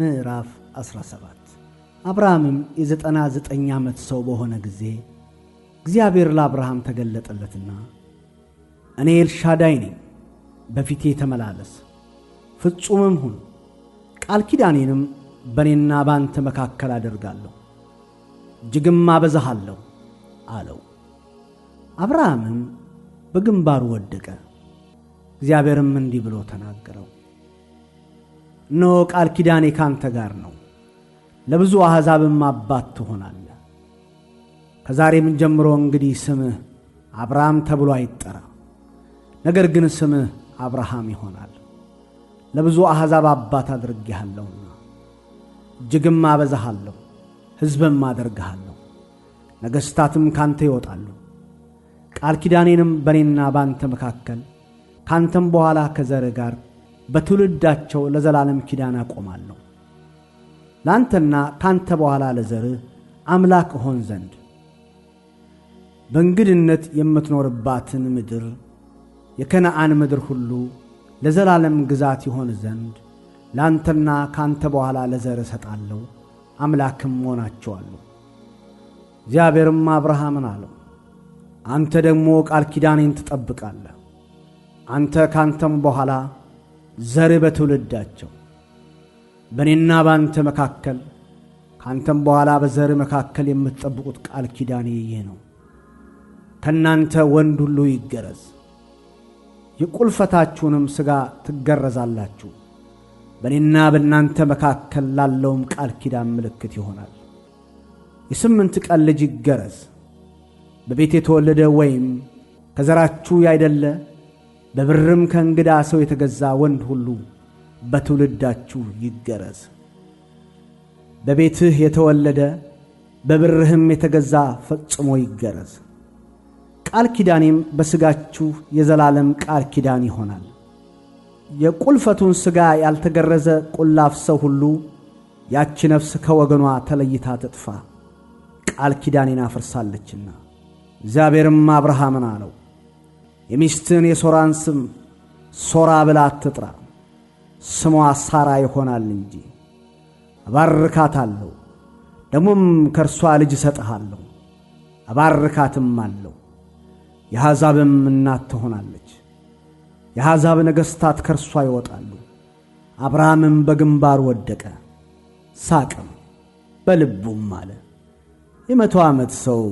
ምዕራፍ 17 አብርሃምም የ99 ዓመት ሰው በሆነ ጊዜ እግዚአብሔር ለአብርሃም ተገለጠለትና እኔ ኤልሻዳይ ነኝ፣ በፊቴ ተመላለስ፣ ፍጹምም ሁን፣ ቃል ኪዳኔንም በእኔና ባንተ መካከል አደርጋለሁ፣ እጅግም አበዛሃለሁ አለው። አብርሃምም በግንባሩ ወደቀ። እግዚአብሔርም እንዲህ ብሎ ተናገረው፣ እነሆ ቃል ኪዳኔ ካንተ ጋር ነው፣ ለብዙ አሕዛብም አባት ትሆናለህ። ከዛሬም ጀምሮ እንግዲህ ስምህ አብርሃም ተብሎ አይጠራ፣ ነገር ግን ስምህ አብርሃም ይሆናል፣ ለብዙ አሕዛብ አባት አድርጌሃለሁና፣ እጅግም አበዛሃለሁ፣ ሕዝብም አደርግሃለሁ፣ ነገሥታትም ካንተ ይወጣሉ። ቃል ኪዳኔንም በእኔና ባንተ መካከል ካንተም በኋላ ከዘርህ ጋር በትውልዳቸው ለዘላለም ኪዳን አቆማለሁ። ላንተና ካንተ በኋላ ለዘርህ አምላክ እሆን ዘንድ በእንግድነት የምትኖርባትን ምድር የከነዓን ምድር ሁሉ ለዘላለም ግዛት ይሆን ዘንድ ላንተና ካንተ በኋላ ለዘርህ እሰጣለሁ፣ አምላክም ሆናቸዋለሁ። እግዚአብሔርም አብርሃምን አለው፣ አንተ ደግሞ ቃል ኪዳኔን ትጠብቃለህ። አንተ ካንተም በኋላ ዘርህ በትውልዳቸው በእኔና ባንተ መካከል ካንተም በኋላ በዘርህ መካከል የምትጠብቁት ቃል ኪዳኔ ይህ ነው። ከእናንተ ወንድ ሁሉ ይገረዝ፣ የቁልፈታችሁንም ሥጋ ትገረዛላችሁ። በእኔና በእናንተ መካከል ላለውም ቃል ኪዳን ምልክት ይሆናል። የ8 ቀን ልጅ ይገረዝ፣ በቤት የተወለደ ወይም ከዘራችሁ ያይደለ በብርም ከእንግዳ ሰው የተገዛ ወንድ ሁሉ በትውልዳችሁ ይገረዝ። በቤትህ የተወለደ በብርህም የተገዛ ፈጽሞ ይገረዝ። ቃል ኪዳኔም በሥጋችሁ የዘላለም ቃል ኪዳን ይሆናል። የቁልፈቱን ሥጋ ያልተገረዘ ቁላፍ ሰው ሁሉ ያቺ ነፍስ ከወገኗ ተለይታ ትጥፋ፣ ቃል ኪዳኔን አፍርሳለችና። እግዚአብሔርም አብርሃምን አለው፣ የሚስትህን የሶራን ስም ሶራ ብላ አትጥራ፣ ስሟ ሳራ ይሆናል እንጂ። እባርካታለሁ፣ ደግሞም ከእርሷ ልጅ እሰጥሃለሁ፣ እባርካትም አለው፣ የአሕዛብም እናት ትሆናለች። የአሕዛብ ነገሥታት ከእርሷ ይወጣሉ። አብርሃምም በግንባር ወደቀ፣ ሳቅም፣ በልቡም አለ፣ የ100 ዓመት ሰው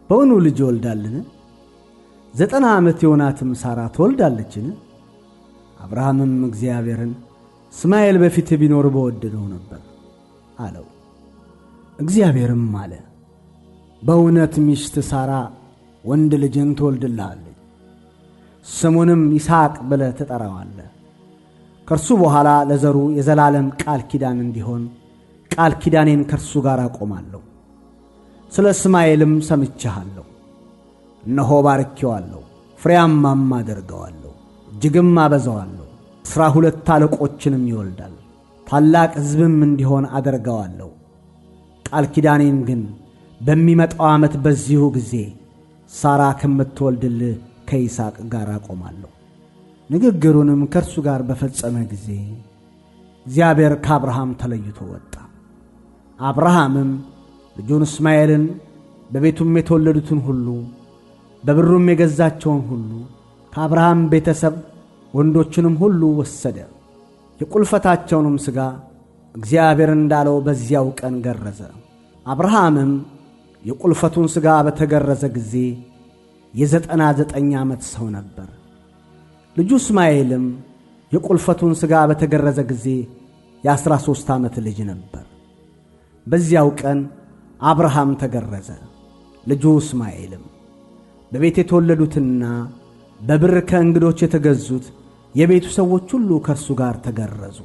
በውኑ ልጅ ይወልዳልን? 90 ዓመት የሆናትም ሳራ ትወልዳለችን? አብርሃምም እግዚአብሔርን እስማኤል በፊት ቢኖር በወደደው ነበር አለው። እግዚአብሔርም አለ፣ በእውነት ሚስት ሳራ ወንድ ልጅን ትወልድልሃለች፣ ስሙንም ይስሐቅ ብለህ ትጠራዋለህ። ከእርሱ በኋላ ለዘሩ የዘላለም ቃል ኪዳን እንዲሆን ቃል ኪዳኔን ከእርሱ ጋር አቆማለሁ። ስለ እስማኤልም ሰምቼሃለሁ፣ እነሆ ባርኬዋለሁ፣ ፍሬያማም አደርገዋለሁ፣ እጅግም አበዛዋለሁ። 12 አለቆችንም ይወልዳል፣ ታላቅ ሕዝብም እንዲሆን አደርገዋለሁ። ቃል ኪዳኔን ግን በሚመጣው ዓመት በዚሁ ጊዜ ሳራ ከምትወልድልህ ከይስሐቅ ጋር አቆማለሁ። ንግግሩንም ከእርሱ ጋር በፈጸመ ጊዜ እግዚአብሔር ከአብርሃም ተለይቶ ወጣ። አብርሃምም ልጁን እስማኤልን በቤቱም የተወለዱትን ሁሉ በብሩም የገዛቸውን ሁሉ ከአብርሃም ቤተሰብ ወንዶችንም ሁሉ ወሰደ። የቁልፈታቸውንም ሥጋ እግዚአብሔር እንዳለው በዚያው ቀን ገረዘ። አብርሃምም የቁልፈቱን ሥጋ በተገረዘ ጊዜ የ99 ዓመት ሰው ነበር። ልጁ እስማኤልም የቁልፈቱን ሥጋ በተገረዘ ጊዜ የ13 ዓመት ልጅ ነበር። በዚያው ቀን አብርሃም ተገረዘ፣ ልጁ እስማኤልም። በቤት የተወለዱትና በብር ከእንግዶች የተገዙት የቤቱ ሰዎች ሁሉ ከእርሱ ጋር ተገረዙ።